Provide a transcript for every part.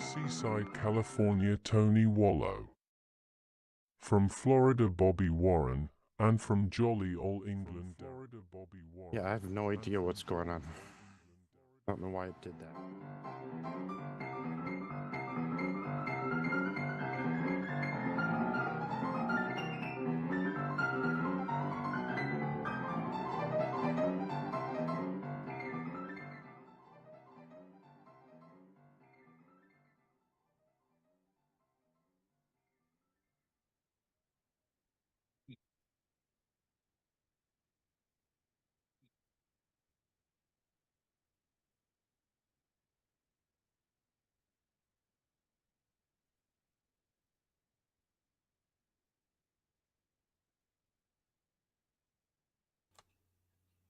Seaside, California, Tony Wallow. From Florida, Bobby Warren. And from jolly old England, Florida, Bobby Warren. Yeah, I have no idea what's going on. I don't know why it did that.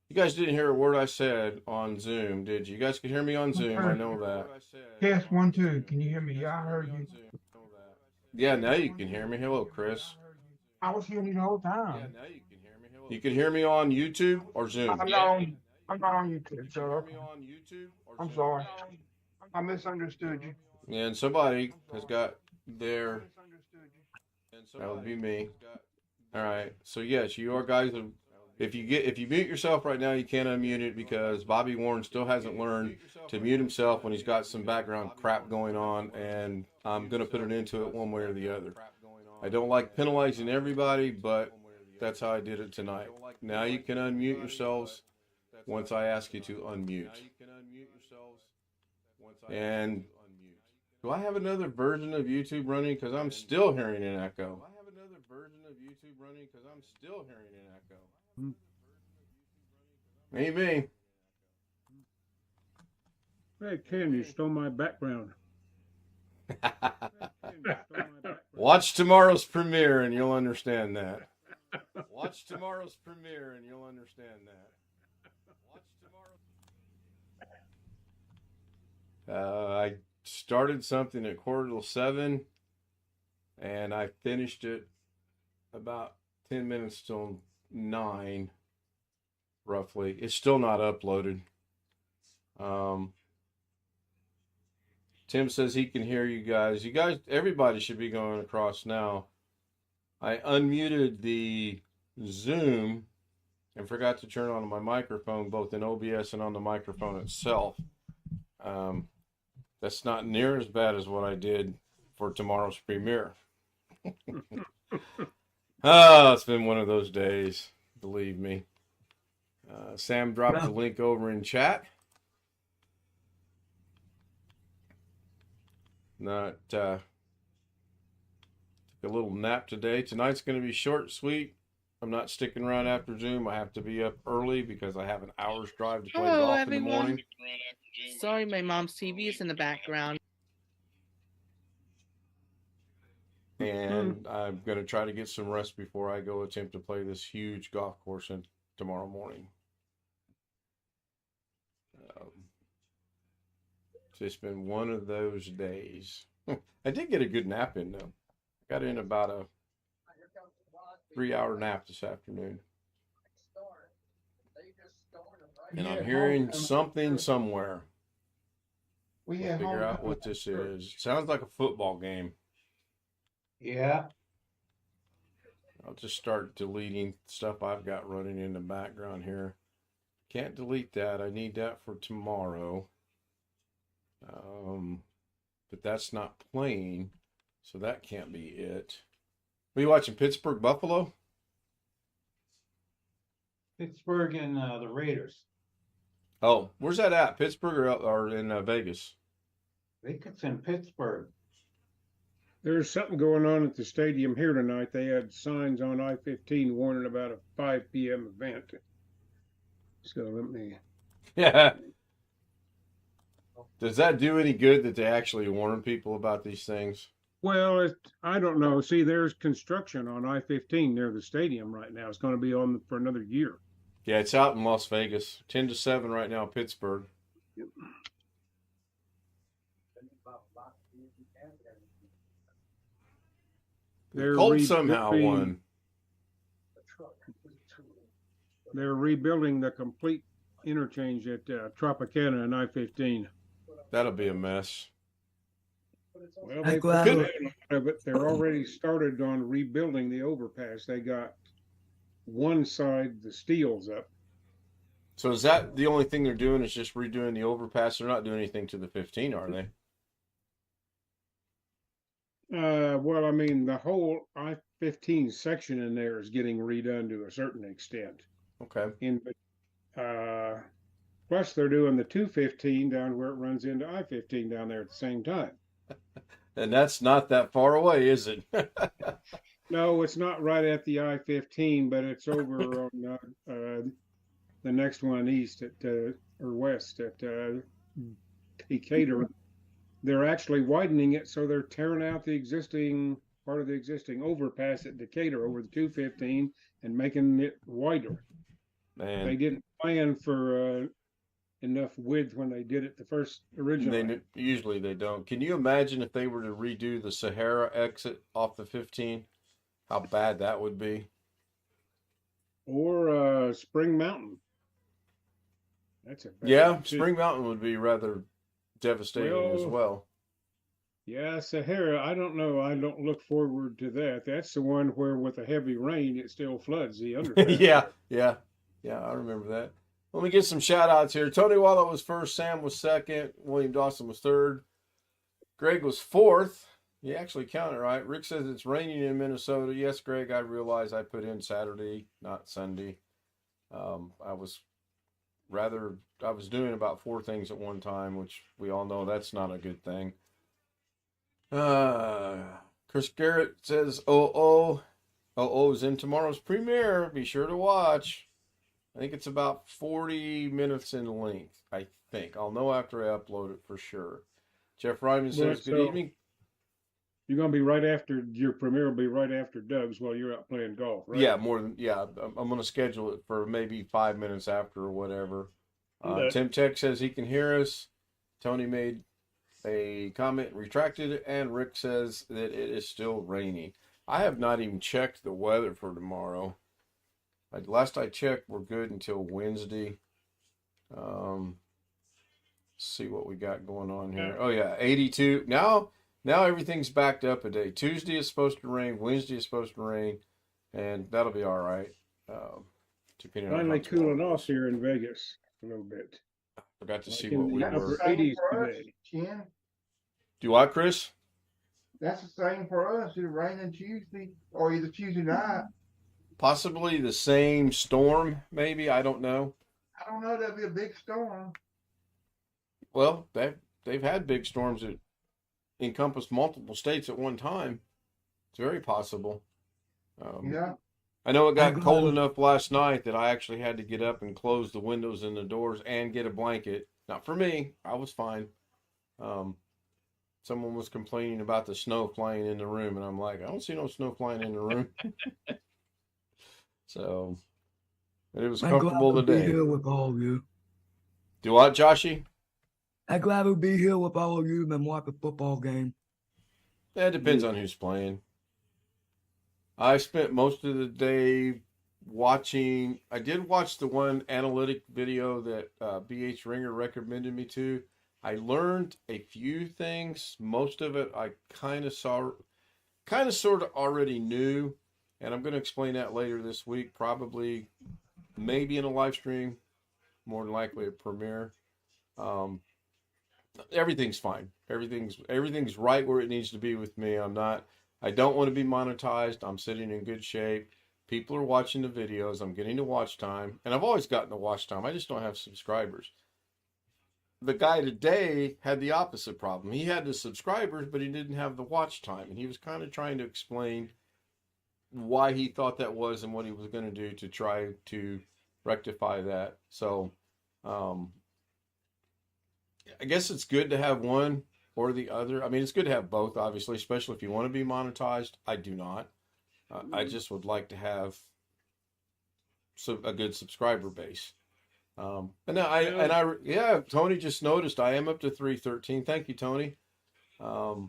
You guys didn't hear a word I said on Zoom, did you? You guys could hear me on Zoom. I know that. Test 1, 2. Can you hear me? Yeah, I heard you. Yeah, now you can hear me. Hello, Chris. I was hearing you the whole time. Yeah, now you can hear me. Hello. You can hear me on YouTube or Zoom? I'm not on YouTube, so I'm sorry. I misunderstood you. And somebody has got their. That would be me. All right. So yes, you are guys. If you mute yourself right now, you can't unmute it because Bobby Warren still hasn't learned to mute himself when he's got some background crap going on, and I'm gonna put an end to it one way or the other. I don't like penalizing everybody, but that's how I did it tonight. Now you can unmute yourselves once I ask you to unmute. And do I have another version of YouTube running? Because I'm still hearing an echo. Maybe. Hey, Ken, you stole my background. Watch tomorrow's premiere and you'll understand that. Watch tomorrow's premiere and you'll understand that. I started something at 6:45 and I finished it about 10 minutes till 9, roughly. It's still not uploaded. Tim says he can hear you guys. You guys, everybody should be going across now. I unmuted the Zoom and forgot to turn on my microphone, both in OBS and on the microphone itself. That's not near as bad as what I did for tomorrow's premiere. Oh, it's been one of those days, believe me. Sam dropped the link over in chat. Took a little nap today. Tonight's going to be short and sweet. I'm not sticking around after Zoom. I have to be up early because I have an hour's drive to play golf in the morning. Sorry, my mom's TV is in the background. And I'm going to try to get some rest before I go attempt to play this huge golf course tomorrow morning. It's been one of those days. I did get a good nap in, though. Got in about a 3-hour nap this afternoon. And I'm hearing something somewhere. We'll figure out what this is. It sounds like a football game. Yeah. I'll just start deleting stuff I've got running in the background here. Can't delete that. I need that for tomorrow. But that's not playing, so that can't be it. Are you watching Pittsburgh Buffalo? Pittsburgh and the Raiders. Oh, where's that at? Pittsburgh or in Vegas? I think it's in Pittsburgh. There's something going on at the stadium here tonight. They had signs on I-15 warning about a 5 p.m. event. So let me... Yeah. Does that do any good that they actually warn people about these things? Well, I don't know. See, there's construction on I-15 near the stadium right now. It's going to be on for another year. Yeah, it's out in Las Vegas. 10-7 right now, Pittsburgh. Yep. Colts somehow won. They're rebuilding the complete interchange at Tropicana and I-15. That'll be a mess. Well, I they put glad- a lot of it. They're already started on rebuilding the overpass. They got one side, the steel's up. So is that the only thing they're doing is just redoing the overpass? They're not doing anything to the 15, are they? Well, I mean, the whole I-15 section in there is getting redone to a certain extent. Okay. Plus they're doing the 215 down where it runs into I-15 down there at the same time. And that's not that far away, is it? No, it's not right at the I-15, but it's over on the next one east at or west at Decatur. They're actually widening it, so they're tearing out the existing part of the existing overpass at Decatur over the 215 and making it wider. Man, They didn't plan for enough width when they did it the first originally. usually they don't. Can you imagine if they were to redo the Sahara exit off the 15? How bad that would be. Or Spring Mountain. That's a bad Yeah, one, too. Spring Mountain would be rather devastating as well. Yeah, Sahara, I don't know. I don't look forward to that. That's the one where with a heavy rain it still floods the underpass. Yeah, I remember that. Let me get some shout outs here. Tony Wallow was first, Sam was second, William Dawson was third, Greg was fourth. You actually counted right. Rick says it's raining in Minnesota. Yes, Greg, I realize I put in Saturday, not Sunday. I was doing about 4 things at one time, which we all know that's not a good thing. Chris Garrett says, is in tomorrow's premiere. Be sure to watch. I think it's about 40 minutes in length, I think. I'll know after I upload it for sure. Jeff Ryman says, good evening. You're going to be right after, your premiere will be right after Doug's while you're out playing golf, right? Yeah, I'm going to schedule it for maybe 5 minutes after or whatever. Tim Tech says he can hear us. Tony made a comment and retracted it, and Rick says that it is still raining. I have not even checked the weather for tomorrow. Last I checked, we're good until Wednesday. See what we got going on here. Oh yeah, 82. Now everything's backed up a day. Tuesday is supposed to rain. Wednesday is supposed to rain, and that'll be all right. Finally cooling off here in Vegas a little bit. Forgot to Like see in what we the were. upper 80s today. Ken, Do what, Chris? that's the same for us. It's raining Tuesday or either Tuesday night. Possibly the same storm, maybe. I don't know. I don't know. That'd be a big storm. Well, they've had big storms that encompass multiple states at one time. It's very possible. Yeah. I know it got cold enough last night that I actually had to get up and close the windows and the doors and get a blanket. Not for me. I was fine. Someone was complaining about the snow flying in the room, and I'm like, I don't see no snow flying in the room. So, but it was comfortable I'm glad to today. be here with all of you. Do what, Joshy? I'm glad to be here with all of you and watch a football game. Yeah, it depends on who's playing. I spent most of the day watching. I did watch the one analytic video that BH Ringer recommended me to. I learned a few things. Most of it I kind of sort of already knew, and I'm going to explain that later this week. Probably, maybe in a live stream, more than likely a premiere. Everything's fine. Everything's right where it needs to be with me. I don't want to be monetized. I'm sitting in good shape. People are watching the videos. I'm getting the watch time. And I've always gotten the watch time. I just don't have subscribers. The guy today had the opposite problem. He had the subscribers, but he didn't have the watch time. And he was kind of trying to explain why he thought that was and what he was going to do to try to rectify that. So, I guess it's good to have one or the other. I mean, it's good to have both, obviously, especially if you want to be monetized. I do not. I just would like to have a good subscriber base. Tony just noticed I am up to 313. Thank you, Tony. Well,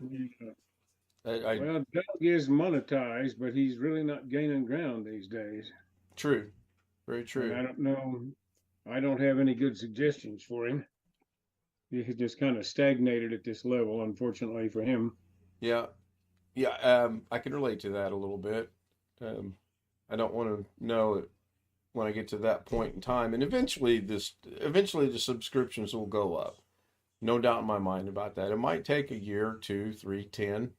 Doug is monetized, but he's really not gaining ground these days. True. Very true. And I don't know. I don't have any good suggestions for him. It just kind of stagnated at this level, unfortunately for him. Yeah, yeah. I can relate to that a little bit. I don't want to know it when I get to that point in time, and eventually the subscriptions will go up. No doubt in my mind about that. It might take a year, 2, 3, 10,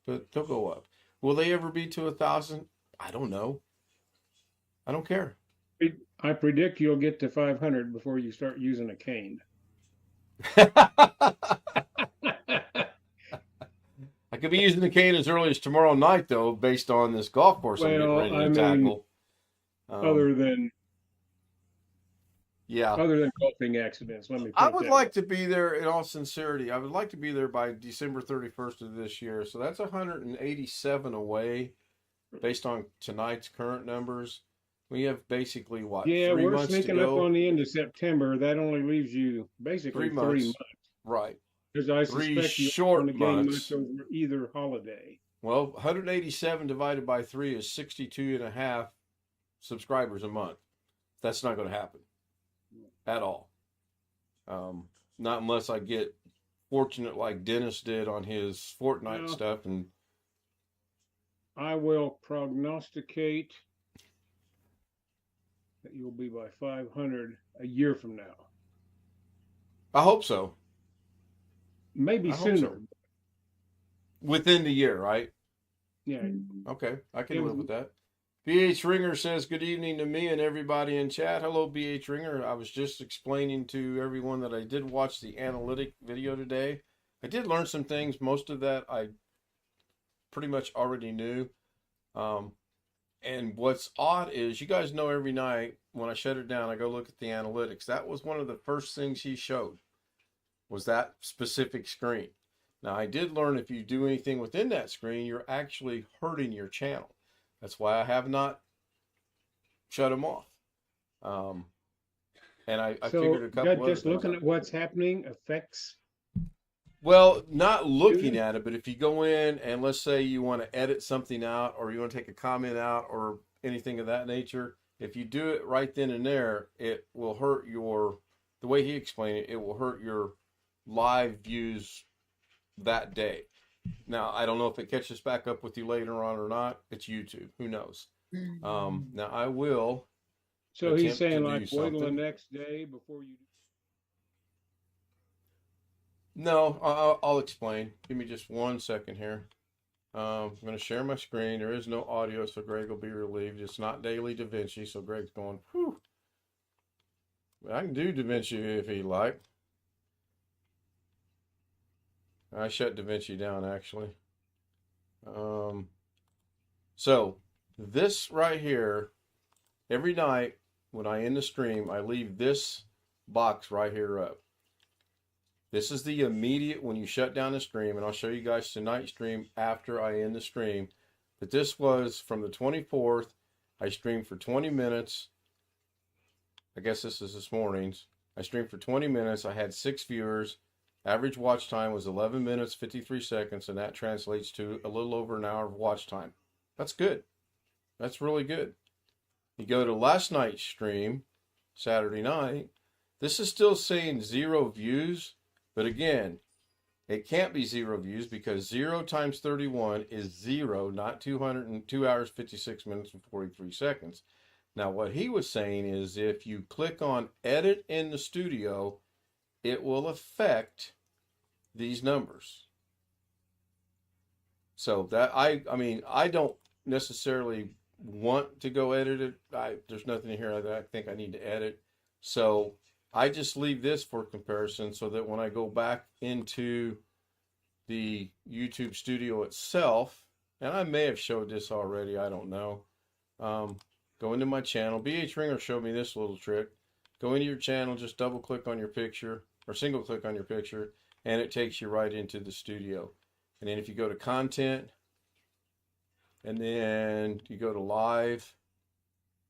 but they'll go up. Will they ever be to 1,000? I don't know. I don't care. I predict you'll get to 500 before you start using a cane. I could be using the cane as early as tomorrow night, though, based on this golf course I'm getting Well, ready to I mean, tackle. other than Yeah. golfing accidents, let me put I it would that like way. to be there in all sincerity. I would like to be there by December 31st of this year. So that's 187 away based on tonight's current numbers. We have basically, what, Yeah, 3 we're months to sneaking up go? on the end of September. That only leaves you 3 basically 3 months. months. Right. Because I 3 suspect you want to short gain months. much over either holiday. Well, 187 divided by 3 is 62 and a half subscribers a month. That's not going to happen at all. Not unless I get fortunate like Dennis did on his Fortnite No. stuff. And I will prognosticate that you'll be by 500 a year from now. I hope so. Maybe I hope sooner. so. Within the year, right? Yeah. Okay, I can Yeah. live with that. BH Ringer says good evening to me and everybody in chat. Hello, BH Ringer. I was just explaining to everyone that I did watch the analytic video today. I did learn some things. Most of that I pretty much already knew. And what's odd is you guys know every night when I shut it down, I go look at the analytics. That was one of the first things he showed, was that specific screen. Now, I did learn if you do anything within that screen, you're actually hurting your channel. That's why I have not shut them off. And I figured a couple just other looking things. at what's happening affects. Well, not looking at it, but if you go in and let's say you want to edit something out or you want to take a comment out or anything of that nature, if you do it right then and there, it will hurt the way he explained it, it will hurt your live views that day. Now, I don't know if it catches back up with you later on or not. It's YouTube. Who knows? Now, I will. So he's attempt saying to like do wait till the something. next day before you. No, I'll explain. Give me just 1 second here. I'm going to share my screen. There is no audio, so Greg will be relieved. It's not Daily Da Vinci, so Greg's going, whew. I can do Da Vinci if he like. I shut Da Vinci down, actually. So, this right here, every night when I end the stream, I leave this box right here up. This is the immediate when you shut down the stream, and I'll show you guys tonight's stream after I end the stream. But this was from the 24th. I streamed for 20 minutes. I guess this is this morning's. I streamed for 20 minutes. I had 6 viewers. Average watch time was 11 minutes, 53 seconds, and that translates to a little over an hour of watch time. That's good. That's really good. You go to last night's stream, Saturday night. This is still saying 0 views. But again, it can't be 0 views because 0 times 31 is 0, not 202 hours, 56 minutes, and 43 seconds. Now, what he was saying is if you click on edit in the studio, it will affect these numbers. So that I mean, I don't necessarily want to go edit it. There's nothing in here that I think I need to edit. So I just leave this for comparison so that when I go back into the YouTube studio itself, and I may have showed this already, I don't know. Go into my channel. BH Ringer showed me this little trick. Go into your channel, just double click on your picture or single click on your picture, and it takes you right into the studio. And then if you go to content, and then you go to live.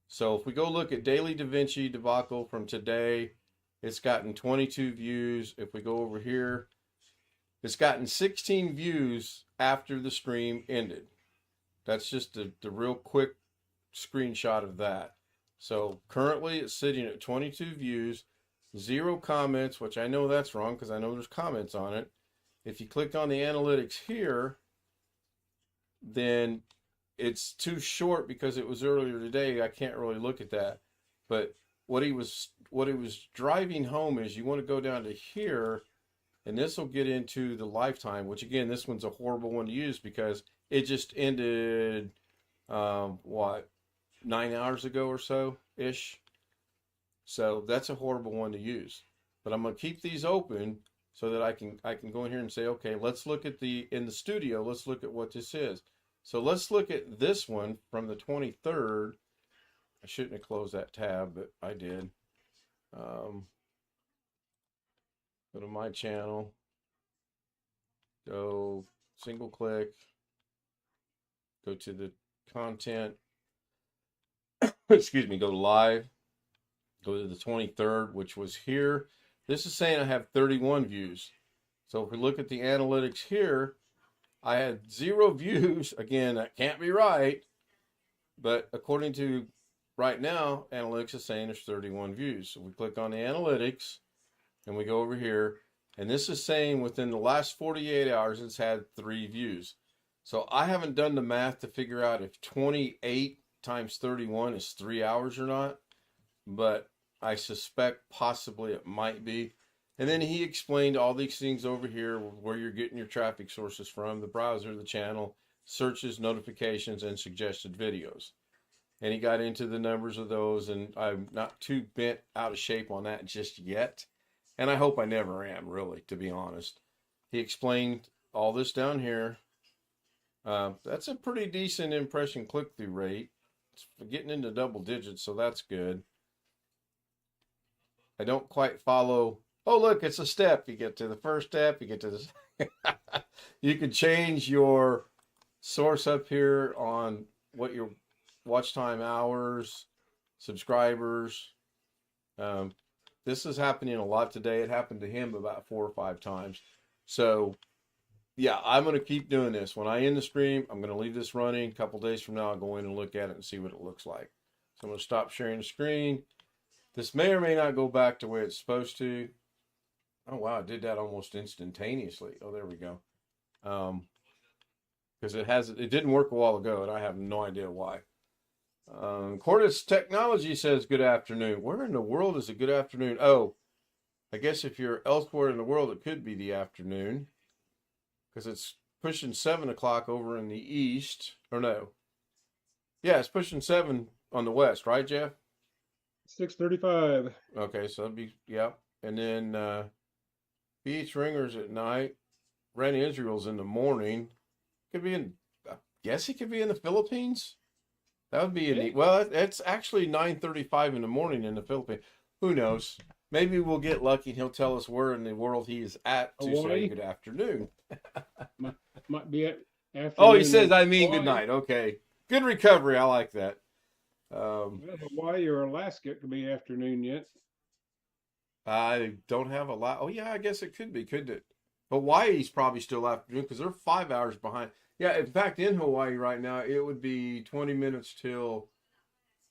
So if we go look at Daily Da Vinci debacle from today, it's gotten 22 views. If we go over here, it's gotten 16 views after the stream ended. That's just the real quick screenshot of that. So currently it's sitting at 22 views. 0 comments, which I know that's wrong because I know there's comments on it. If you click on the analytics here, then it's too short because it was earlier today. I can't really look at that. But what he was driving home is you want to go down to here, and this will get into the lifetime, which again, this one's a horrible one to use because it just ended, 9 hours ago or so ish. So that's a horrible one to use. But I'm going to keep these open so that I can go in here and say, okay, let's look at in the studio, let's look at what this is. So let's look at this one from the 23rd. I shouldn't have closed that tab, but I did. Go to my channel. Go single click. Go to the content. Excuse me, go to live. Go to the 23rd, which was here. This is saying I have 31 views. So if we look at the analytics here, I had 0 views. Again, that can't be right. But according to right now, analytics is saying there's 31 views. So we click on the analytics and we go over here. And this is saying within the last 48 hours, it's had 3 views. So I haven't done the math to figure out if 28 times 31 is 3 hours or not. But I suspect possibly it might be. And then he explained all these things over here where you're getting your traffic sources from, the browser, the channel, searches, notifications, and suggested videos. And he got into the numbers of those, and I'm not too bent out of shape on that just yet. And I hope I never am, really, to be honest. He explained all this down here. That's a pretty decent impression click-through rate. It's getting into double digits, so that's good. I don't quite follow. Oh, look, it's a step. You get to the first step, you get to the you can change your source up here on what your watch time hours, subscribers. This is happening a lot today. It happened to him about 4 or 5 times. So, yeah, I'm going to keep doing this. When I end the stream, I'm going to leave this running. A couple days from now, I'll go in and look at it and see what it looks like. So I'm going to stop sharing the screen. This may or may not go back to where it's supposed to. Oh, wow, I did that almost instantaneously. Oh, there we go. Because it didn't work a while ago, and I have no idea why. Cordis Technology says, good afternoon. Where in the world is a good afternoon? Oh, I guess if you're elsewhere in the world, it could be the afternoon. Because it's pushing 7 o'clock over in the east. Or no. Yeah, it's pushing 7 on the west, right, Jeff? 6:35. Okay, so that'd be, yeah. And then Beach Ringers at night. Randy Israel's in the morning. Could be in, I guess he could be in the Philippines. That would be a neat. Well, it's actually 9:35 in the morning in the Philippines. Who knows? Maybe we'll get lucky and he'll tell us where in the world he is at to say good afternoon. might be at afternoon. Oh, he says, I mean good night. Okay. Good recovery. I like that. Well, Hawaii or Alaska could be afternoon yet. I don't have a lot. Oh, yeah, I guess it could be, couldn't it? Hawaii's probably still afternoon because they're 5 hours behind. Yeah, in fact, in Hawaii right now, it would be 20 minutes till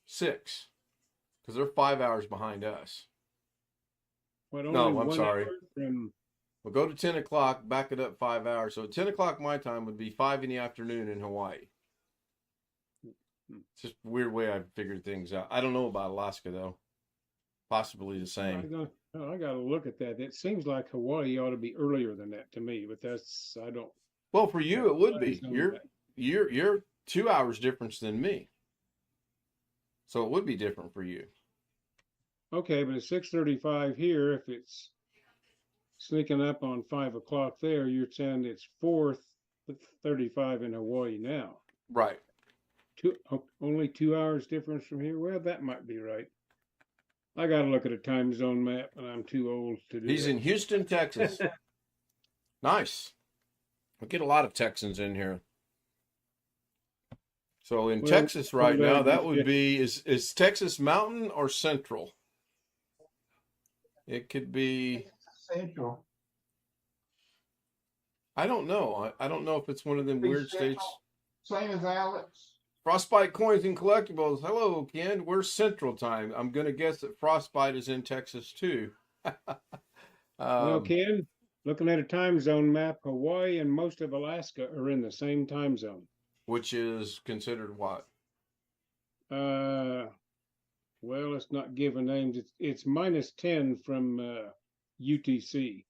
6 because they're 5 hours behind us. What, No, I'm sorry. From... We'll go to 10 o'clock, back it up 5 hours. So 10 o'clock my time would be 5 in the afternoon in Hawaii. It's just a weird way I figured things out. I don't know about Alaska, though. Possibly the same. I got to look at that. It seems like Hawaii ought to be earlier than that to me, but I don't. Well, for you, it would be. You're 2 hours difference than me. So it would be different for you. Okay, but it's 6:35 here. If it's sneaking up on 5 o'clock there, you're saying it's 4:35 in Hawaii now. Right. Only 2 hours difference from here. Well, that might be right. I got to look at a time zone map, and I'm too old to do He's that. in Houston, Texas. Nice. We get a lot of Texans in here. So in Texas right now, that would be, is Texas Mountain or Central? It could be Central. I don't know. I don't know if it's one of them weird states. Same as Alex. Frostbite Coins and Collectibles. Hello, Ken. We're Central Time. I'm going to guess that Frostbite is in Texas too. Well, um, Ken, looking at a time zone map, Hawaii and most of Alaska are in the same time zone. which is considered what? Uh, well, let's not give a name. It's -10 from UTC.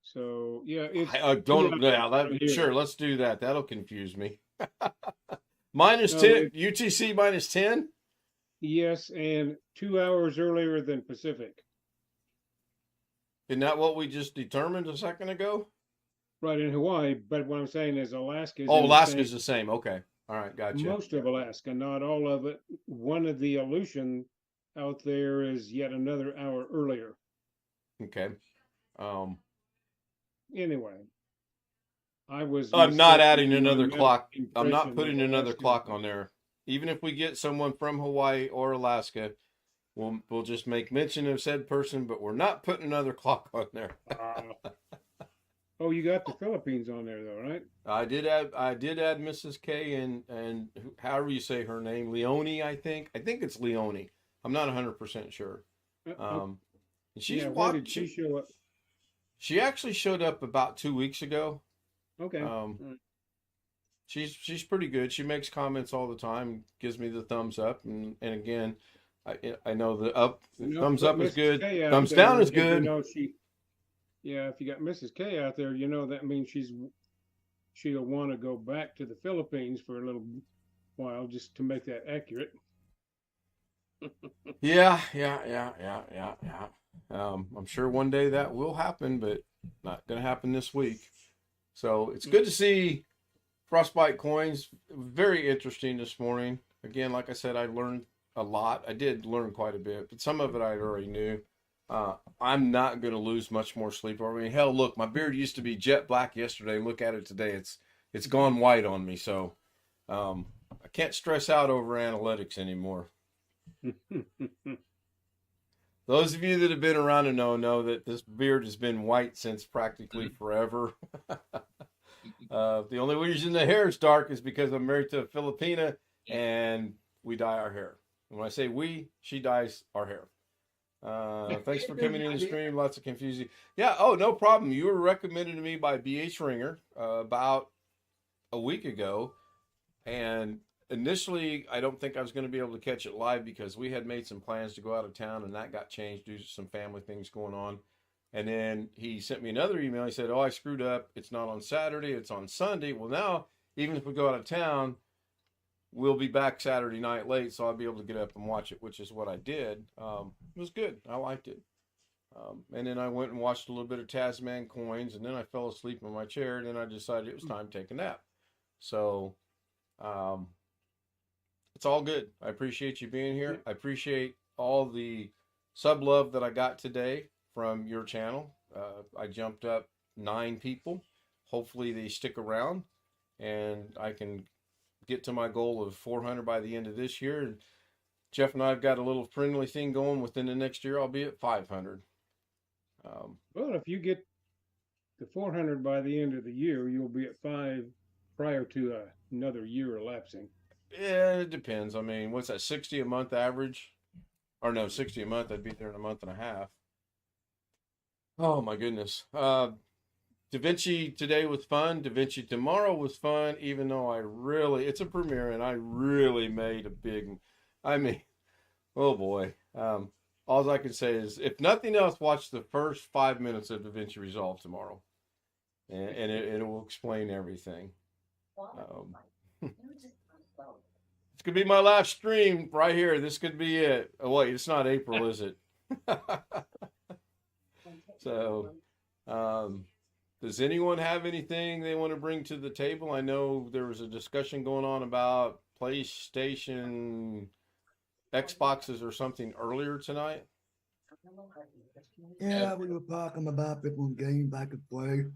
So yeah, it's I 2 don't. hours Yeah, that, from here. sure. Let's do that. That'll confuse me. Minus No, 10 UTC -10. yes, and 2 hours earlier than Pacific. Isn't that what we just determined a second ago? Right in Hawaii, but what I'm saying is Alaska's Oh, in the Alaska's same, the same. Okay. All right. Gotcha. most of Alaska, not all of it. One of the Aleutian out there is yet another hour earlier. Okay. Um, Anyway, I was I'm not mistaken adding in my another mental clock. I'm not impression putting that another Alaska. clock on there. Even if we get someone from Hawaii or Alaska, we'll just make mention of said person, but we're not putting another clock on there. Oh, you got the Philippines on there though, right? I did add Mrs. K and however you say her name, Leone, I think. I think it's Leone. I'm not 100% sure. And she's Yeah, when walked. did she show up? She actually showed up about 2 weeks ago. Okay. Um, she's pretty good. She makes comments all the time, gives me the thumbs up, and again, I know the thumbs put up is Mrs. good, K out thumbs there, down is if you good. know yeah, if you got Mrs. K out there, that means she'll want to go back to the Philippines for a little while just to make that accurate. Yeah. I'm sure one day that will happen, but not going to happen this week. So it's good to see Frostbite coins. Very interesting this morning. Again, like I said, I learned a lot. I did learn quite a bit, but some of it I already knew. I'm not going to lose much more sleep over me. Hell, look, my beard used to be jet black yesterday. Look at it today. It's gone white on me. So I can't stress out over analytics anymore. Those of you that have been around and know that this beard has been white since practically forever. The only reason the hair is dark is because I'm married to a Filipina and we dye our hair. And when I say we, she dyes our hair. Thanks for coming in the stream. Lots of confusing. Yeah. Oh, no problem. You were recommended to me by BH Ringer about a week ago. And initially, I don't think I was going to be able to catch it live because we had made some plans to go out of town and that got changed due to some family things going on. And then he sent me another email. He said, "Oh, I screwed up. It's not on Saturday. It's on Sunday." Well, now, even if we go out of town, we'll be back Saturday night late, so I'll be able to get up and watch it, which is what I did. It was good. I liked it. And then I went and watched a little bit of Tasman Coins, and then I fell asleep in my chair, and then I decided it was time to take a nap. So it's all good. I appreciate you being here. I appreciate all the sub love that I got today from your channel. I jumped up 9 people. Hopefully they stick around and I can get to my goal of 400 by the end of this year. And Jeff and I have got a little friendly thing going. Within the next year, I'll be at 500. Well, if you get the 400 by the end of the year, you'll be at 5 prior to another year elapsing. Yeah, it depends. I mean, what's that, 60 a month average? Or no, 60 a month. I'd be there in a month and a half. Oh, my goodness. Da Vinci today was fun. Da Vinci tomorrow was fun, even though it's a premiere and I really made a big, oh boy. All I can say is, if nothing else, watch the first 5 minutes of Da Vinci Resolve tomorrow. And it will explain everything. It's going to be my last stream right here. This could be it. Oh, wait, it's not April, is it? So, does anyone have anything they want to bring to the table? I know there was a discussion going on about PlayStation, Xboxes or something earlier tonight. Yeah, we were talking about different games I could play.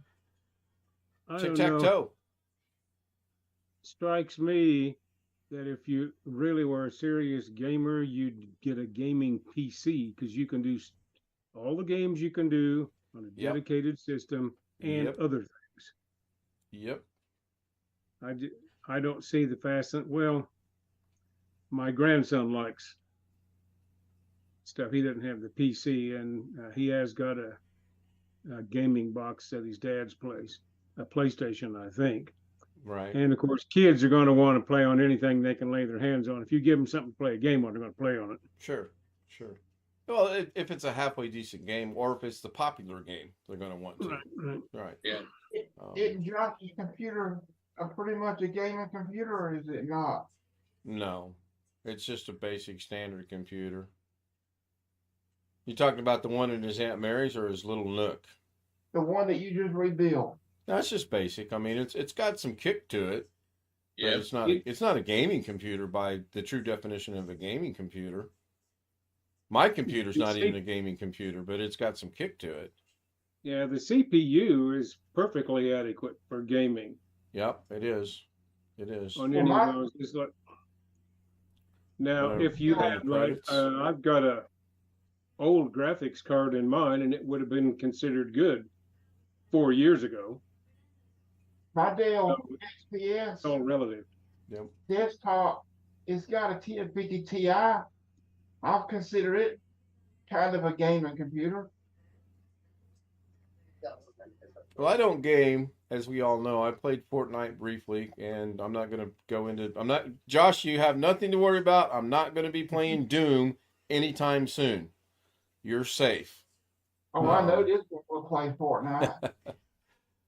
I don't Tic-tac-toe. know. Strikes me that if you really were a serious gamer, you'd get a gaming PC because you can do all the games you can do on a dedicated system and other things. Yep. I don't see the well, my grandson likes stuff. He doesn't have the PC, and he has got a gaming box at his dad's place, a PlayStation, I think. Right. And of course, kids are going to want to play on anything they can lay their hands on. If you give them something to play a game on, they're going to play on it. Sure. Well, if it's a halfway decent game, or if it's the popular game, they're going to want to. Right. Yeah. Isn't Josh's computer pretty much a gaming computer, or is it not? No, it's just a basic standard computer. You talking about the one in his Aunt Mary's or his little Nook? The one that you just rebuilt. That's just basic. I mean, it's got some kick to it. Yeah. But it's not a gaming computer by the true definition of a gaming computer. My computer's not even a gaming computer, but it's got some kick to it. Yeah, the CPU is perfectly adequate for gaming. Yep, it is. It is. On any of those, it's like now, if you had like, I've got a old graphics card in mine, and it would have been considered good 4 years ago. My Dell XPS It's all relative. Yep. desktop, it's got a 1050 Ti. I'll consider it kind of a gaming computer. Well, I don't game, as we all know. I played Fortnite briefly, and I'm not going to go into. Josh, you have nothing to worry about. I'm not going to be playing Doom anytime soon. You're safe. Oh, I know this one will play Fortnite,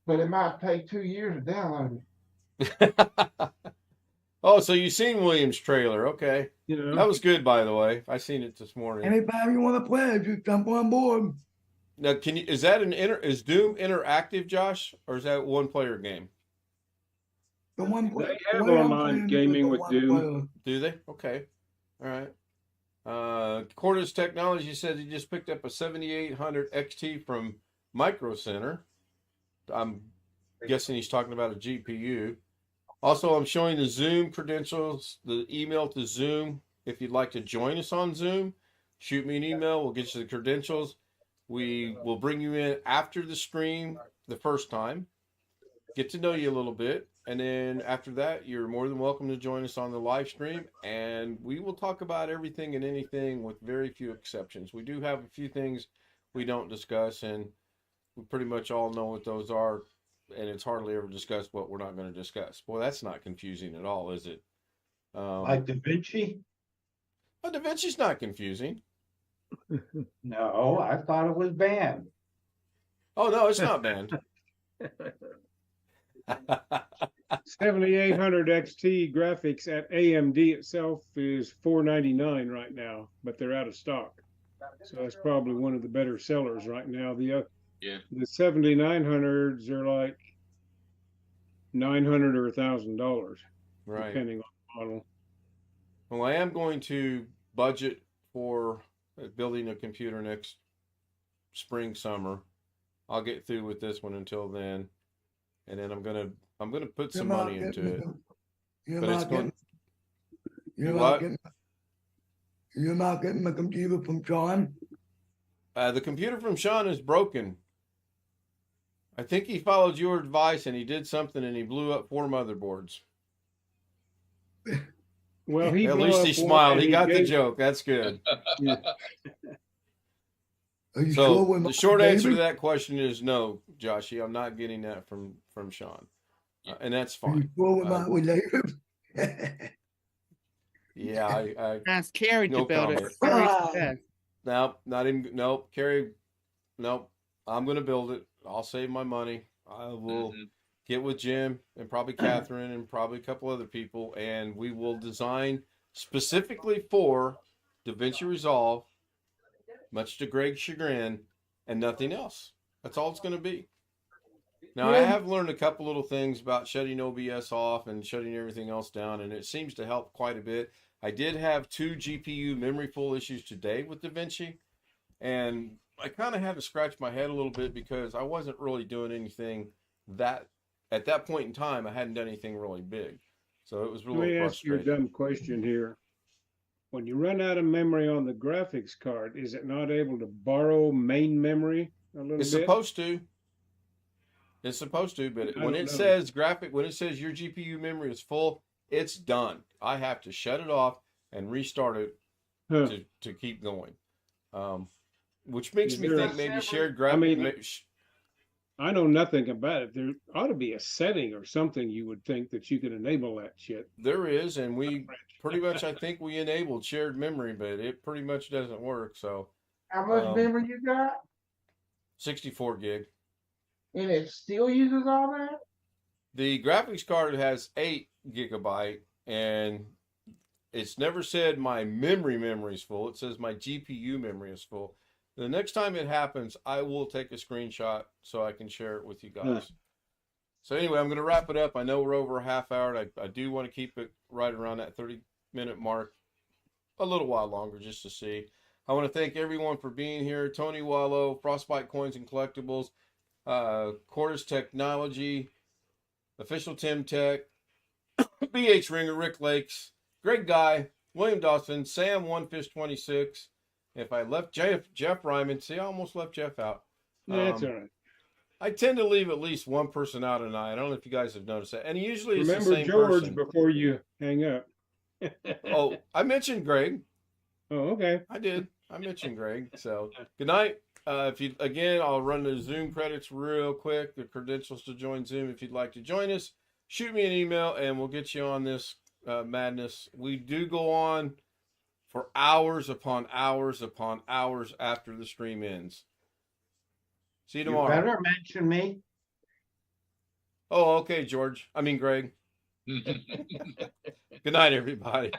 but it might take 2 years to download it. Oh, so you've seen William's trailer? Okay, You know, that was good, by the way. I seen it this morning. Anytime you want to play, just jump on board. Now, is that is Doom interactive, Josh, or is that a one-player game? The one They have online gaming with Doom. Do they? Okay, all right. Cordis Technology says he just picked up a 7800 XT from Micro Center. I'm guessing he's talking about a GPU. Also, I'm showing the Zoom credentials, the email to Zoom. If you'd like to join us on Zoom, shoot me an email. We'll get you the credentials. We will bring you in after the stream the first time, get to know you a little bit, and then after that, you're more than welcome to join us on the live stream, and we will talk about everything and anything with very few exceptions. We do have a few things we don't discuss, and we pretty much all know what those are, and it's hardly ever discussed what we're not going to discuss. Boy, that's not confusing at all, is it? Like Da Vinci? Well, Da Vinci's not confusing. No, I thought it was banned. Oh, no, it's not banned. 7800 XT graphics at AMD itself is $499 right now, but they're out of stock. So that's probably one of the better sellers right now. The 7900s are like $900 or $1,000, Right. depending on the model. Well, I am going to budget for building a computer next spring, summer. I'll get through with this one until then, and then I'm gonna put some money into it. But it's going. You're not getting the computer from John. The computer from Sean is broken. I think he followed your advice and he did something and he blew up 4 motherboards. Well, At least he smiled. He got the joke. That's good. Yeah. Are you So sure we're the not short answer to gaming? that question is no, Joshy. I'm not getting that from Sean, and that's Are you fine. sure we're not related? Yeah, I Ask Carrie No to build it. comment. Carrie Ah. said. no, not even no, Carrie, no. I'm gonna build it. I'll save my money. I will get with Jim and probably Catherine and probably a couple other people, and we will design specifically for DaVinci Resolve, much to Greg's chagrin, and nothing else. That's all it's going to be. Now, I have learned a couple little things about shutting OBS off and shutting everything else down, and it seems to help quite a bit. I did have 2 GPU memory full issues today with DaVinci, and I kind of had to scratch my head a little bit because I wasn't really doing anything that, at that point in time, I hadn't done anything really big. So it was Let really me ask you a frustrating. dumb question here. When you run out of memory on the graphics card, is it not able to borrow main memory a little It's bit? supposed to. It's supposed to, but I when don't it know. says when it says your GPU memory is full, it's done. I have to shut it off and restart it Huh. to keep going. Which makes Is me there think a maybe separate- shared I mean, graphics. I know nothing about it. There ought to be a setting or something you would think that you could enable that shit. There is, and we pretty much, I think we enabled shared memory, but it pretty much doesn't work. So How much memory you got? 64 gig. And it still uses all that? The graphics card has 8 gigabyte, and it's never said my memory is full. It says my GPU memory is full. The next time it happens, I will take a screenshot so I can share it with you guys. So anyway, I'm going to wrap it up. I know we're over a half hour. I do want to keep it right around that 30-minute mark, a little while longer just to see. I want to thank everyone for being here. Tony Wallow, Frostbite Coins and Collectibles, Cordis Technology, Official Tim Tech, BH Ringer, Rick Lakes, Greg Guy, William Dawson, Sam One Fish 26. If I left Jeff Ryman, see, I almost left Jeff out. Yeah, that's all right. I tend to leave at least one person out a night. I don't know if you guys have noticed that. And usually it's Remember the same George person. before you hang up. Oh, I mentioned Greg. Oh, okay. I did. I mentioned Greg. So good night. I'll run the Zoom credits real quick. The credentials to join Zoom. If you'd like to join us, shoot me an email and we'll get you on this madness. We do go on for hours upon hours upon hours after the stream ends. See you tomorrow. You better mention me. Oh, okay, George. I mean, Greg. Good night, everybody.